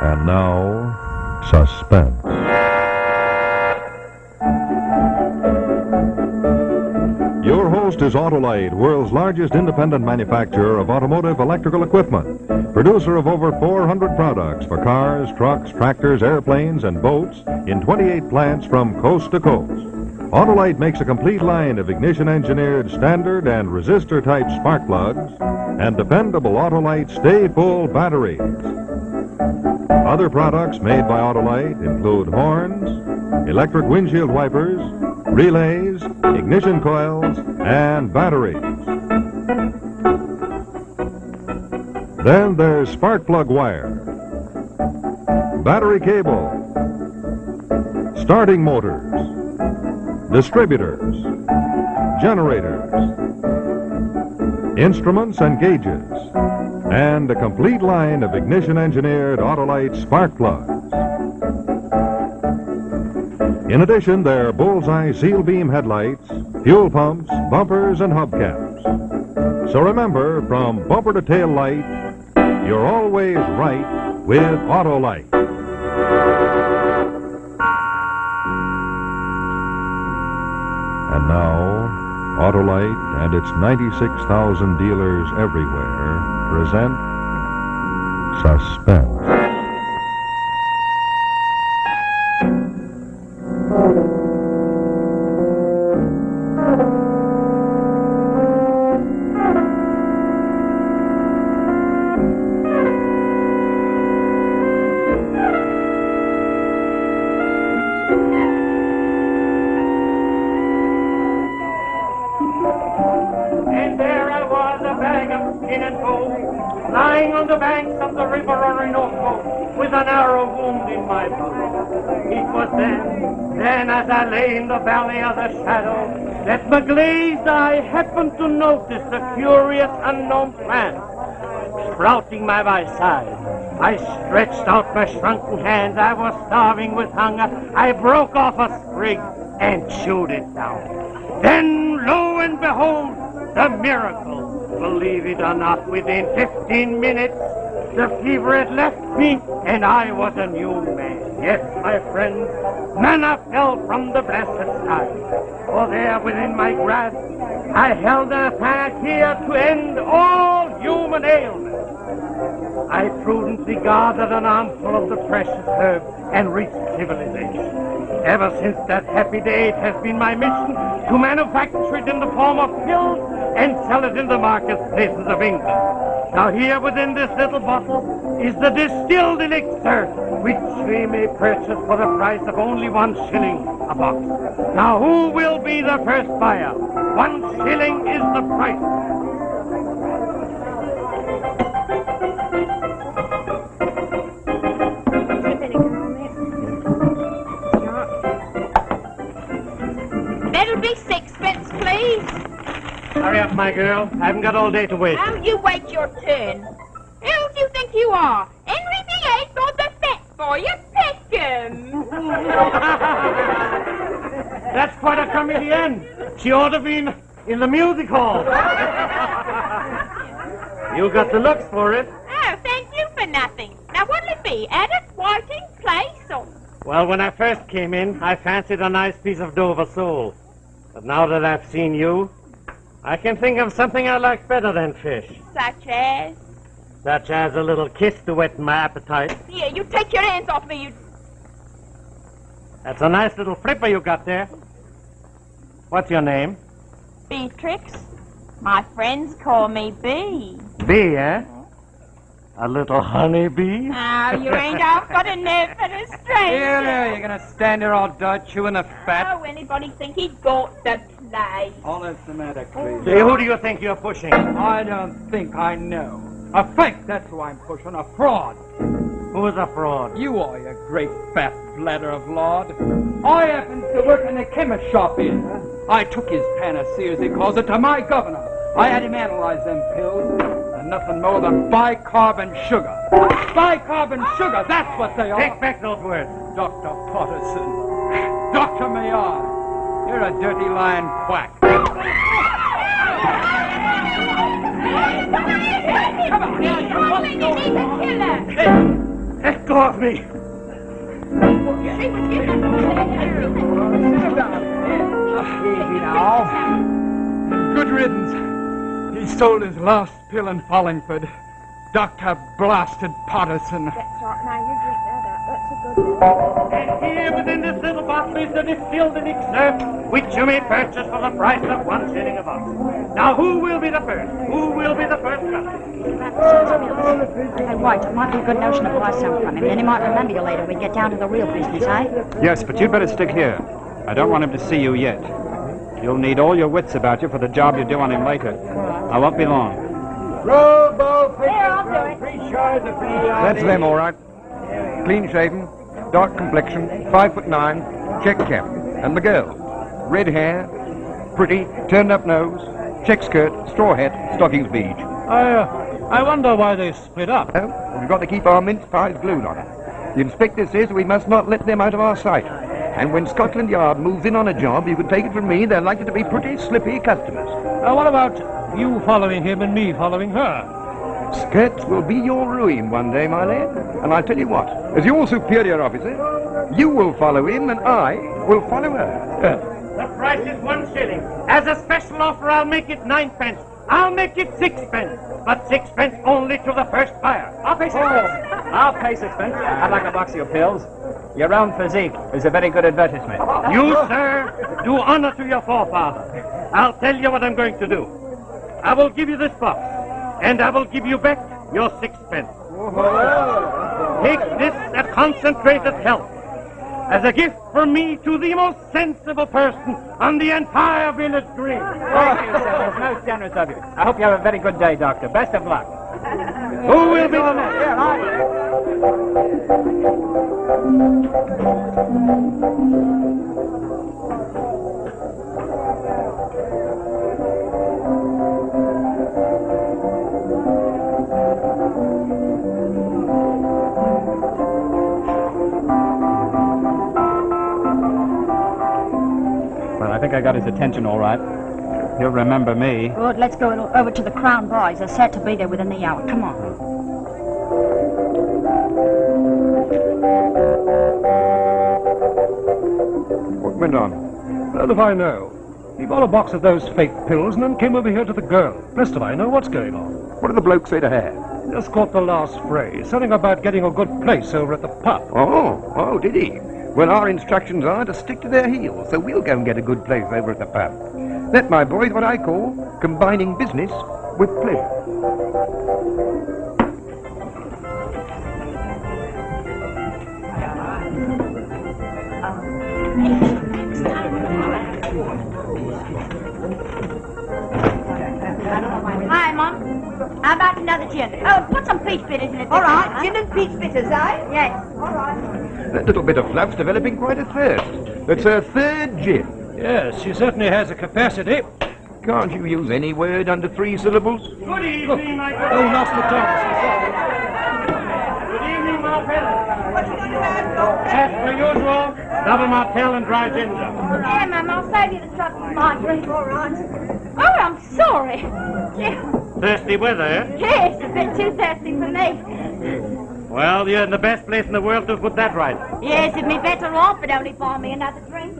And now, Suspense. Your host is Autolite, world's largest independent manufacturer of automotive electrical equipment. Producer of over 400 products for cars, trucks, tractors, airplanes, and boats in 28 plants from coast to coast. Autolite makes a complete line of ignition-engineered standard and resistor-type spark plugs and dependable Autolite stay-full batteries. Other products made by Autolite include horns, electric windshield wipers, relays, ignition coils, and batteries. Then there's spark plug wire, battery cable, starting motors, distributors, generators, instruments and gauges, and a complete line of ignition-engineered Autolite spark plugs. In addition, there are bullseye seal beam headlights, fuel pumps, bumpers, and hubcaps. So remember, from bumper to tail light, you're always right with Autolite. And now, Autolite and its 96,000 dealers everywhere present Suspense. Lying on the banks of the river Orinoco, with an arrow wound in my boot. It was then as I lay in the valley of the shadow, that my glazed eye happened to notice a curious unknown plant sprouting by my side. I stretched out my shrunken hands. I was starving with hunger. I broke off a sprig and chewed it down. Then, lo and behold, the miracle. Believe it or not, within 15 minutes, the fever had left me, and I was a new man. Yes, my friends, manna fell from the blessed sky. For there, within my grasp, I held a panacea to end all human ailments. I prudently gathered an armful of the precious herb and reached civilization. Ever since that happy day, it has been my mission to manufacture it in the form of pills and sell it in the marketplaces of England. Now here within this little bottle is the distilled elixir, which we may purchase for the price of only 1 shilling a box. Now who will be the first buyer? 1 shilling is the price. That'll be 6pence, please. Hurry up, my girl. I haven't got all day to wait. Oh, you wait your turn. Who do you think you are? Henry VIII or the fat boy of Peckham? That's quite a comedienne. She ought to be in the music hall. You got the looks for it. Oh, thank you for nothing. Now, what'll it be? Addis, Whiting, Place, or... Well, when I first came in, I fancied a nice piece of Dover sole. But now that I've seen you, I can think of something I like better than fish. Such as? Such as a little kiss to whet my appetite. Here, you take your hands off me, you... That's a nice little flipper you got there. What's your name? Beatrix. My friends call me Bee. Bee, eh? A little honey bee? Oh, you ain't off got a nerve for a stranger. Here, you're gonna stand there all dull chewing the fat. Oh, anybody think he'd got the place? All that's the matter, please. Hey, who do you think you're pushing? I don't think I know. A fake, that's who I'm pushing. A fraud. Who is a fraud? You are, you great fat bladder of lard. I happen to work in a chemist shop here. I took his panacea, as he calls it, to my governor. I had him analyze them pills. They're nothing more than bicarbon sugar. Bicarbon sugar, that's what they are. Take back those words. Dr. Potteton. Dr. Maillard. You're a dirty lying quack. Come on, go of me. Easy now. Good riddance. He stole his last pill in Hollingford. Dr. Blasted Potteton. That's right. Now you drink that up. That's a good one. And here within this little bottle is the distilled elixir, which you may purchase for the price of 1 shilling a bottle. Now, who will be the first? Who will be the first customer? Hey, White, it might be a good notion to buy some from him. Then he might remember you later when we get down to the real business, eh? Yes, but you'd better stick here. I don't want him to see you yet. You'll need all your wits about you for the job you do on him later. I won't be long. That's them, all right. Clean-shaven, dark complexion, 5'9", check cap. And the girl, red hair, pretty, turned-up nose, check skirt, straw hat, stockings beige. I wonder why they split up. Oh, we've got to keep our mince pies glued on it. The inspector says we must not let them out of our sight. And when Scotland Yard moves in on a job, you can take it from me, they're likely to be pretty slippy customers. What about you following him and me following her? Skirts will be your ruin one day, my lad. And I'll tell you what, as your superior officer, you will follow him and I will follow her. The price is 1 shilling. As a special offer, I'll make it 9 pence. I'll make it 6 pence. But 6 pence only to the first buyer. I'll pay 6 pence. I'll pay 6 pence. I'd like a box of your pills. Your round physique is a very good advertisement. You, sir, do honor to your forefather. I'll tell you what I'm going to do. I will give you this box, and I will give you back your 6 pence. Take this a concentrated health as a gift from me to the most sensible person on the entire village green. Thank you, sir. That's most generous of you. I hope you have a very good day, Doctor. Best of luck. Who will be the next? Well, I think I got his attention all right. He'll remember me. Good, let's go over to the Crown Boys. They're set to be there within the hour. Come on. What went on? Well, if I know. He bought a box of those fake pills and then came over here to the girl. Blessed if I know what's going on. What did the bloke say to her? Just caught the last phrase. Something about getting a good place over at the pub. Oh, did he? Well, our instructions are to stick to their heels, so we'll go and get a good place over at the pub. That, my boy, is what I call combining business with pleasure. Hi, Mum. How about another gin? Oh, put some peach bitters in it. All right, gin and peach bitters, eh? Yes. All right. That little bit of fluff's developing quite a thirst. That's her third gin. Yes, she certainly has a capacity. Can't you use any word under 3 syllables? Good evening, my good. Oh, Master Thomas. Good evening, Martell. As per usual, double Martell and dry ginger. Yeah, Mum, I'll save you the trouble of my drink. All right. Oh, I'm sorry. Yeah. Thirsty weather, eh? Yes, a bit too thirsty for me. Well, you're in the best place in the world to put that right. Yes, it'd be better off if only for me another drink.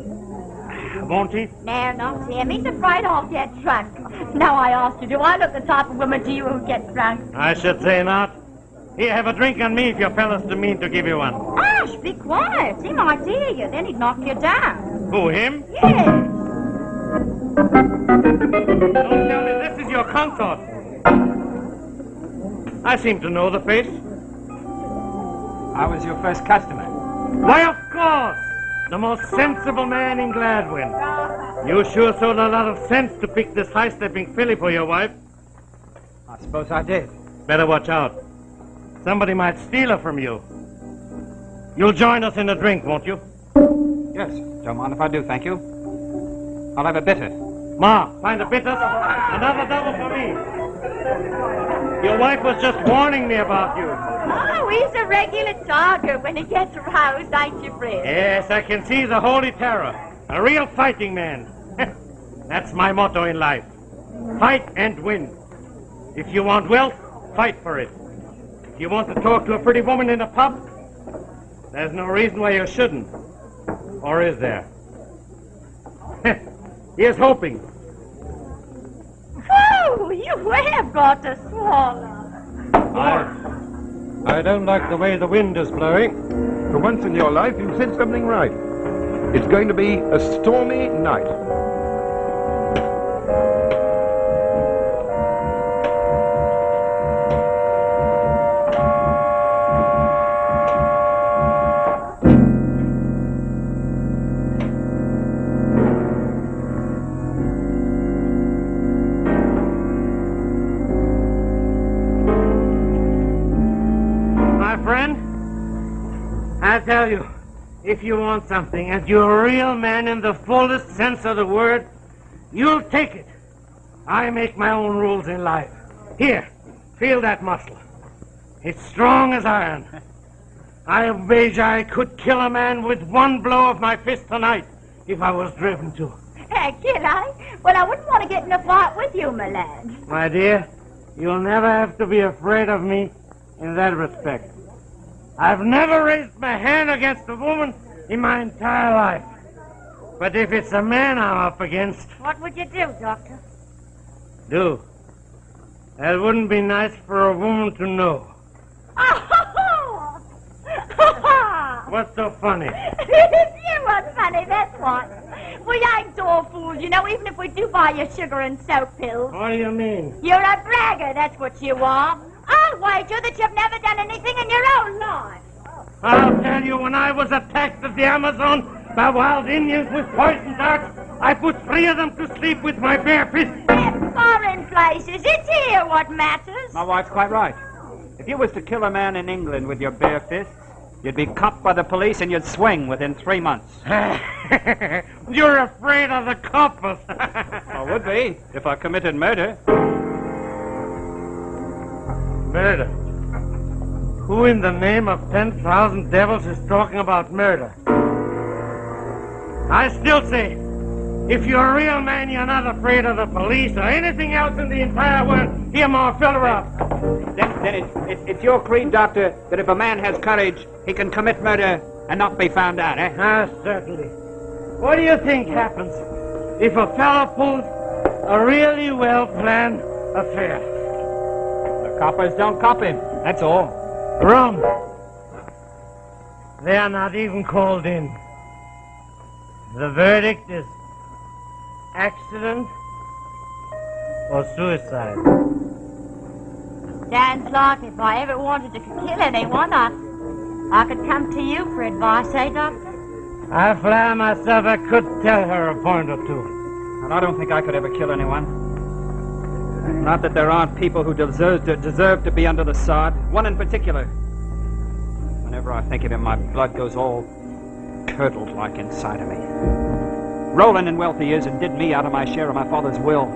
Won't he? No, not him. He's afraid I'll get drunk. Now I ask you, do I look the type of woman to you who gets drunk? I should say not. Here, have a drink on me if your fella's too mean to give you one. Hush, be quiet. He might hear you. Then he'd knock you down. Who, him? Yes. Don't tell me this is your consort. I seem to know the face. I was your first customer. Why, of course. The most sensible man in Gladwin. You sure showed a lot of sense to pick this high-stepping filly for your wife. I suppose I did. Better watch out. Somebody might steal her from you. You'll join us in a drink, won't you? Yes, don't mind if I do, thank you. I'll have a bitter. Ma, find a bitter. Another double for me. Your wife was just warning me about you. Oh, he's a regular target when he gets aroused, ain't you, Fred? Yes, I can see the holy terror. A real fighting man. That's my motto in life. Fight and win. If you want wealth, fight for it. If you want to talk to a pretty woman in a pub, There's no reason why you shouldn't. Or is there? Here's hoping. Oh, you have got to swallow. I don't like the way the wind is blowing. For once in your life, you said something right. It's going to be a stormy night. I tell you, if you want something and you're a real man in the fullest sense of the word, you'll take it. I make my own rules in life. Here, feel that muscle. It's strong as iron. I wager I could kill a man with one blow of my fist tonight if I was driven to. Kid, well, I wouldn't want to get in a fight with you, my lad. My dear, you'll never have to be afraid of me in that respect. I've never raised my hand against a woman in my entire life. But if it's a man I'm up against... What would you do, Doctor? Do? That wouldn't be nice for a woman to know. What's so funny? You weren't funny, that's what. We ain't all fools, you know, even if we do buy you sugar and soap pills. What do you mean? You're a bragger, that's what you are. I'll wager that you've never done anything in your own life. I'll tell you, when I was attacked at the Amazon by wild Indians with poison darts, I put 3 of them to sleep with my bare fist. They're foreign places. It's here what matters. My wife's quite right. If you was to kill a man in England with your bare fists, you'd be caught by the police and you'd swing within 3 months. You're afraid of the coppers. I would be, if I committed murder. Murder? Who in the name of 10,000 devils is talking about murder? I still say, if you're a real man, you're not afraid of the police or anything else in the entire world. Here, Ma, fill her up. Then it's your creed, Doctor, that if a man has courage, he can commit murder and not be found out, eh? Ah, certainly. What do you think happens if a fellow pulls a really well-planned affair? The coppers don't cop him, that's all. Wrong. They are not even called in. The verdict is accident or suicide. Sounds like if I ever wanted to kill anyone, I could come to you for advice, eh, Doctor? I flatter myself I could tell her a point or two. And I don't think I could ever kill anyone. Not that there aren't people who deserve to be under the sod. One in particular. Whenever I think of him, my blood goes all curdled like inside of me. Rolling in wealth he is and did me out of my share of my father's will.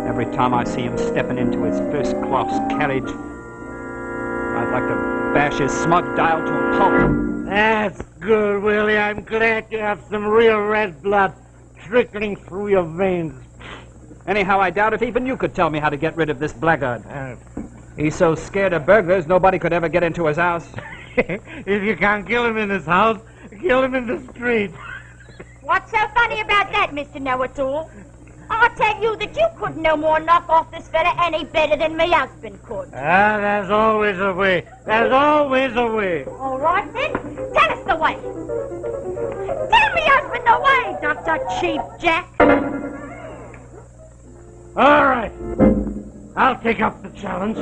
Every time I see him stepping into his first-class carriage, I'd like to bash his smug dial to a pulp. That's good, Willie. I'm glad you have some real red blood trickling through your veins. Anyhow, I doubt if even you could tell me how to get rid of this blackguard. He's so scared of burglars, nobody could ever get into his house. If you can't kill him in his house, kill him in the street. What's so funny about that, Mr. Know-It-All? I'll tell you that you couldn't no more knock off this fella any better than my husband could. Ah, there's always a way. There's always a way. All right, then. Tell us the way. Tell me husband the way, Dr. Cheap Jack. All right. I'll take up the challenge.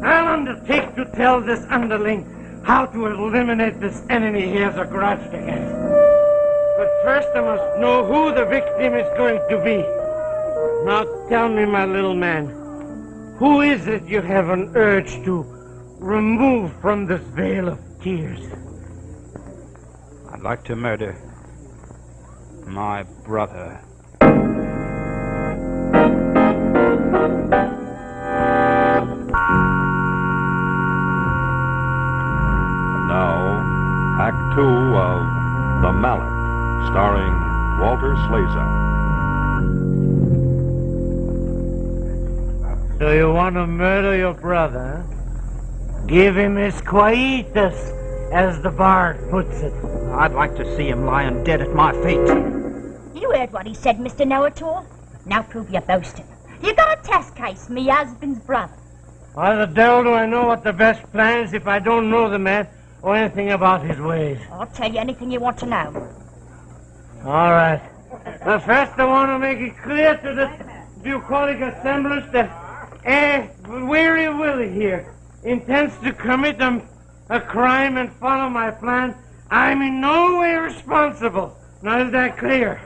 I'll undertake to tell this underling how to eliminate this enemy he has a grudge against. But first I must know who the victim is going to be. Now tell me, my little man, who is it you have an urge to remove from this veil of tears? I'd like to murder my brother. Now, Act 2 of The Mallet, starring Walter Slezak. So you want to murder your brother? Give him his quietus as the bard puts it. I'd like to see him lying dead at my feet. You heard what he said, Mr. Know-It-All. Now prove your boasting. You got a test case, me husband's brother. Why the devil do I know what the best plan is if I don't know the man or anything about his ways? I'll tell you anything you want to know. All right. But first I want to make it clear to this bucolic assemblage that Weary Willie here intends to commit a crime and follow my plan. I'm in no way responsible. Now is that clear?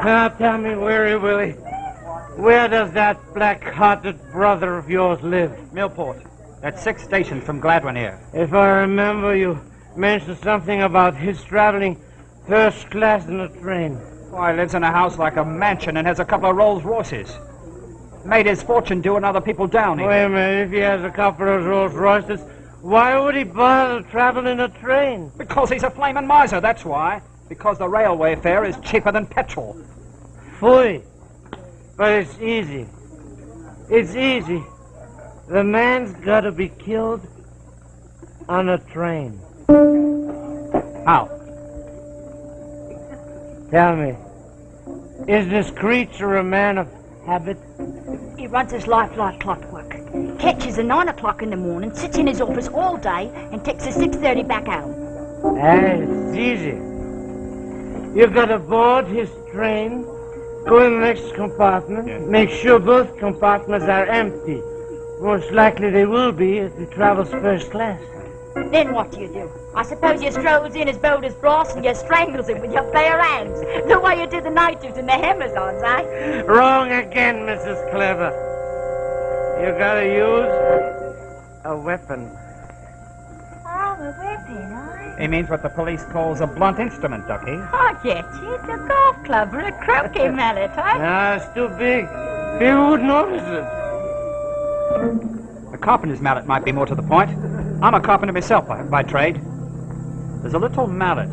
Now tell me, Weary Willie, where does that black-hearted brother of yours live? Millport. That's 6 stations from Gladwin here. If I remember, you mentioned something about his traveling first class in a train. Why, he lives in a house like a mansion and has a couple of Rolls Royces. Made his fortune doing other people down here. Wait a minute, if he has a couple of Rolls Royces, why would he bother to travel in a train? Because he's a flaming miser, that's why. Because the railway fare is cheaper than petrol. Phooey. But it's easy. It's easy. The man's got to be killed on a train. How? Tell me, is this creature a man of habit? He runs his life like clockwork. Catches at 9 o'clock in the morning, sits in his office all day, and takes at 6:30 back home. It's easy. You got to board his train, go in the next compartment, make sure both compartments are empty. Most likely they will be if he travels first class. Then what do? I suppose you strolls in as bold as brass and you strangles him with your bare hands, the way you do the natives in the Amazons, eh? Wrong again, Mrs. Clever. You gotta use a weapon. Oh, a weapon, eh? He means what the police calls a blunt instrument, Ducky. I get you. It's a golf club or a croquet mallet, eh? No, it's too big. People would notice it. The carpenter's mallet might be more to the point. I'm a carpenter myself by trade. There's a little mallet,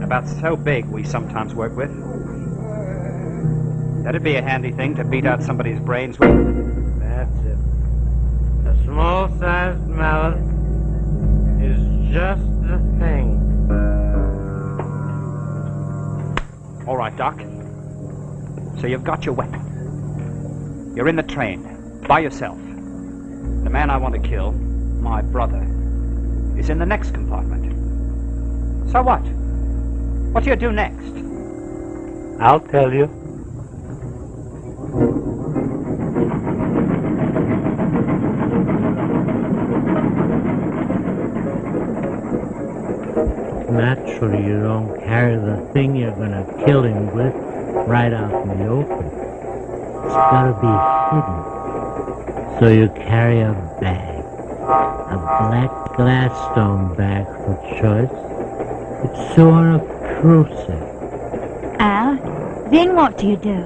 about so big we sometimes work with. That'd be a handy thing to beat out somebody's brains with. That's it. A small-sized mallet is just the thing. All right, Doc. So you've got your weapon. You're in the train, by yourself. The man I want to kill, my brother, is in the next compartment. So what? What do you do next? I'll tell you. Naturally, you don't carry the thing you're going to kill him with right out in the open. It's got to be hidden. So you carry a bag, a black Gladstone bag for choice. It's sort of crucial. Ah, then what do you do?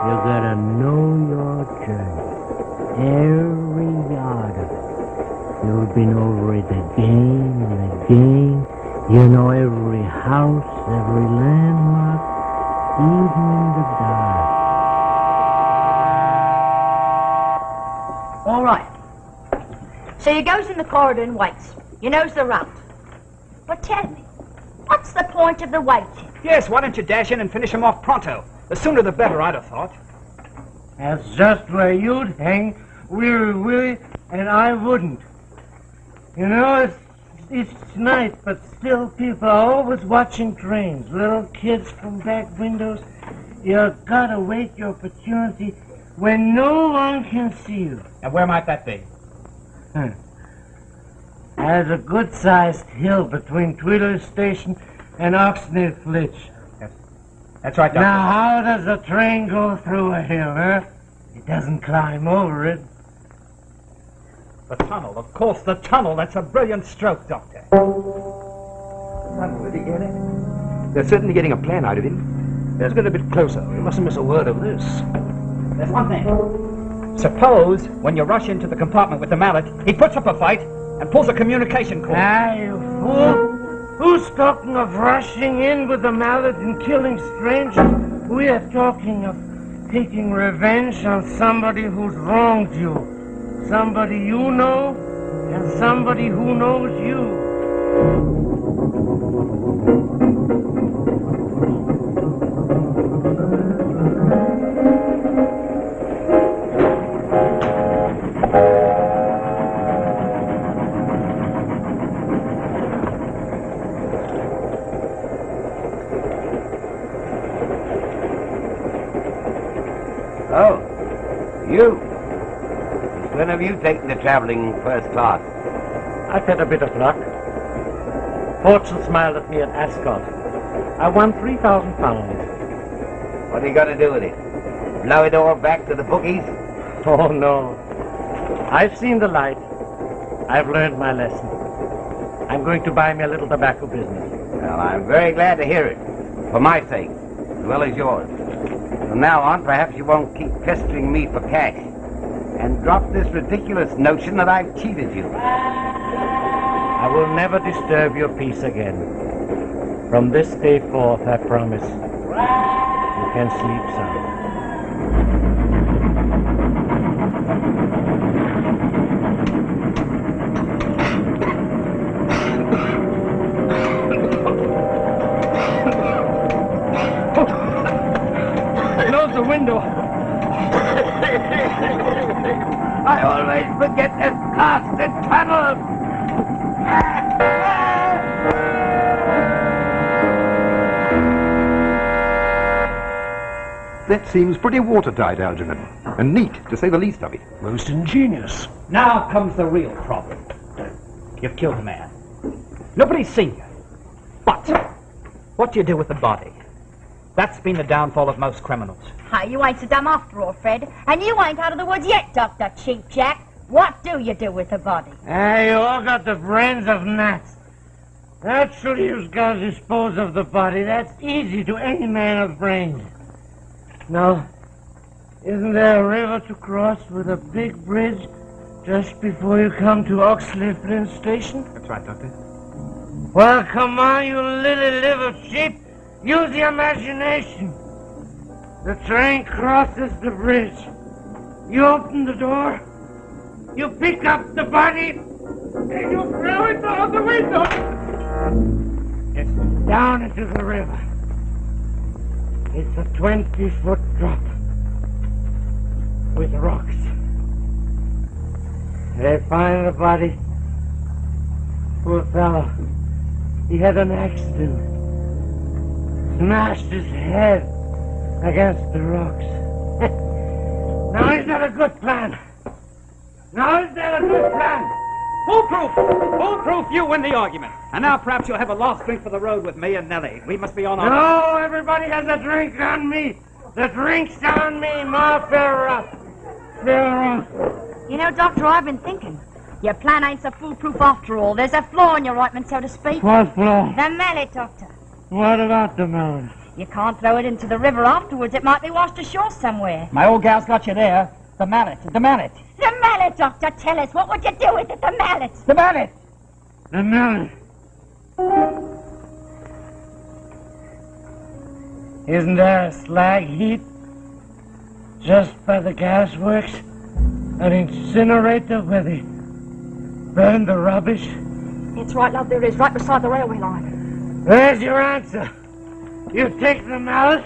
You gotta know your journey, every yard of it. You've been over it again and again. You know every house, every landmark, even in the dark. All right. So you goes in the corridor and waits. You knows the route. But tell me, what's the point of the waiting? Yes, why don't you dash in and finish him off pronto? The sooner the better, I'd have thought. That's just where you'd hang, Weary Willie, and I wouldn't. You know, it's night, but still people are always watching trains. Little kids from back windows. You gotta wait your opportunity when no one can see you. And where might that be? There's a good-sized hill between Tweedler's Station and Oxney Flitch. That's right, Doctor. Now, how does a train go through a hill, huh? It doesn't climb over it. The tunnel, of course, the tunnel. That's a brilliant stroke, Doctor. Did he get it? They're certainly getting a plan out of him. Let's get a bit closer. We mustn't miss a word of this. There's one thing. Suppose, when you rush into the compartment with the mallet, he puts up a fight and pulls a communication cord. Ah, you fool! Who's talking of rushing in with the mallet and killing strangers? We are talking of taking revenge on somebody who's wronged you. Somebody you know, and somebody who knows you. Oh, you. When have you taken the traveling first class? I've had a bit of luck. Fortune smiled at me at Ascot. I won £3,000. What are you going to do with it? Blow it all back to the bookies? Oh, no. I've seen the light. I've learned my lesson. I'm going to buy me a little tobacco business. Well, I'm very glad to hear it. For my sake, as well as yours. From now on, perhaps you won't keep pestering me for cash. And drop this ridiculous notion that I've cheated you. I will never disturb your peace again. From this day forth, I promise. You can sleep sound. Close the window. I always forget this blasted tunnel. That seems pretty watertight, Algernon. And neat, to say the least of it. Most ingenious. Now comes the real problem. You've killed a man. Nobody's seen you. But what do you do with the body? That's been the downfall of most criminals. Hi, you ain't so dumb after all, Fred. And you ain't out of the woods yet, Dr. Cheap Jack. What do you do with the body? Ah, you all got the brains of gnats. Naturally, you've got to dispose of the body. That's easy to any man of brains. No, isn't there a river to cross with a big bridge just before you come to Oxley Flynn Station? That's right, Doctor. Well, come on, you little liver sheep. Use the imagination. The train crosses the bridge. You open the door. You pick up the body. And you throw it out the window. It's down into the river. It's a 20-foot drop. With rocks. They find the body. Poor fellow. He had an accident. Smashed his head against the rocks. Now is that a good plan? Now is that a good plan? Foolproof! Foolproof, you win the argument. And now perhaps you'll have a last drink for the road with me and Nellie. We must be on our... No, everybody has a drink on me. The drink's on me, Ma Farrah. You know, Doctor, I've been thinking. Your plan ain't so foolproof after all. There's a flaw in your ointment, so to speak. What flaw? The mallet, Doctor. What about the mallet? You can't throw it into the river afterwards. It might be washed ashore somewhere. My old gal's got you there. The mallet. The mallet. The mallet, Doctor. Tell us, what would you do with it? The mallet. The mallet. The mallet. Isn't there a slag heap just by the gas works? An incinerator where they burn the rubbish? It's right, love, there is, right beside the railway line. There's your answer. You take the mallet,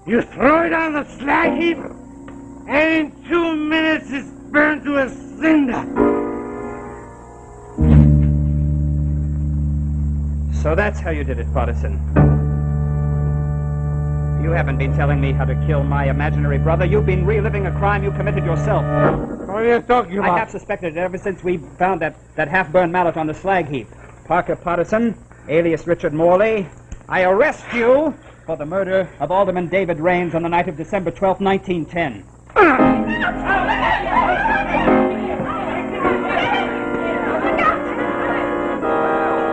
you throw it on the slag heap, and in 2 minutes it's burned to a cinder. So that's how you did it, Potteton. You haven't been telling me how to kill my imaginary brother. You've been reliving a crime you committed yourself. What are you talking about? I have suspected it ever since we found that half-burned mallet on the slag heap. Parker Potteton, alias Richard Morley, I arrest you for the murder of Alderman David Raines on the night of December 12th, 1910.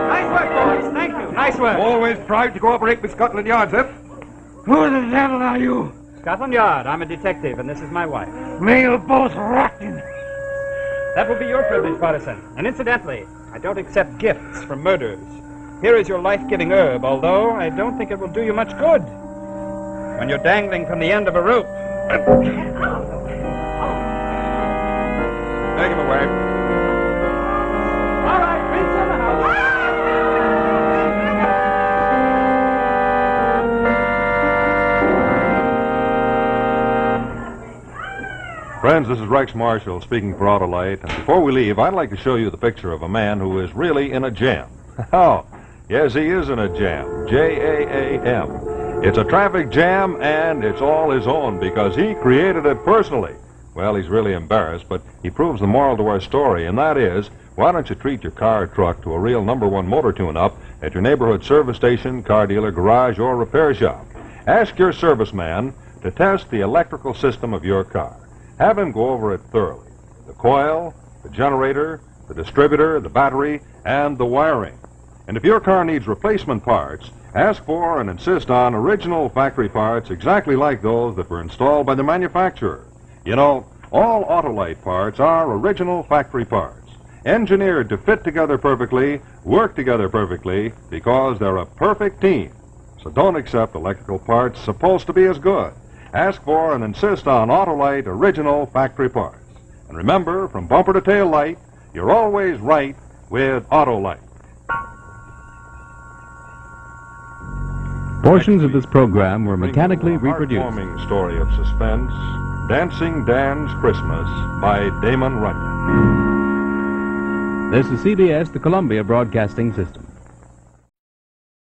Nice work, boys. Thank you. Nice work. Always proud to cooperate with Scotland Yard, sir. Who the devil are you? Scotland Yard. I'm a detective, and this is my wife. May you both rot in. That will be your privilege, Potteton. And incidentally, I don't accept gifts from murderers. Here is your life-giving herb, although I don't think it will do you much good when you're dangling from the end of a rope. Take him away. All right, Prince in the house. Friends, this is Rex Marshall speaking for Autolite. And before we leave, I'd like to show you the picture of a man who is really in a jam. Oh, yes, he is in a jam. J-A-A-M. It's a traffic jam, and it's all his own because he created it personally. Well, he's really embarrassed, but he proves the moral to our story, and that is, why don't you treat your car or truck to a real #1 motor tune-up at your neighborhood service station, car dealer, garage, or repair shop. Ask your serviceman to test the electrical system of your car. Have him go over it thoroughly. The coil, the generator, the distributor, the battery, and the wiring. And if your car needs replacement parts, ask for and insist on original factory parts exactly like those that were installed by the manufacturer. You know, all Autolite parts are original factory parts, engineered to fit together perfectly, work together perfectly, because they're a perfect team. So don't accept electrical parts supposed to be as good. Ask for and insist on Autolite original factory parts. And remember, from bumper to tail light, you're always right with Autolite. Portions of this program were mechanically reproduced. Heartwarming story of suspense, Dancing Dan's Christmas by Damon Runyon. This is CBS, the Columbia Broadcasting System.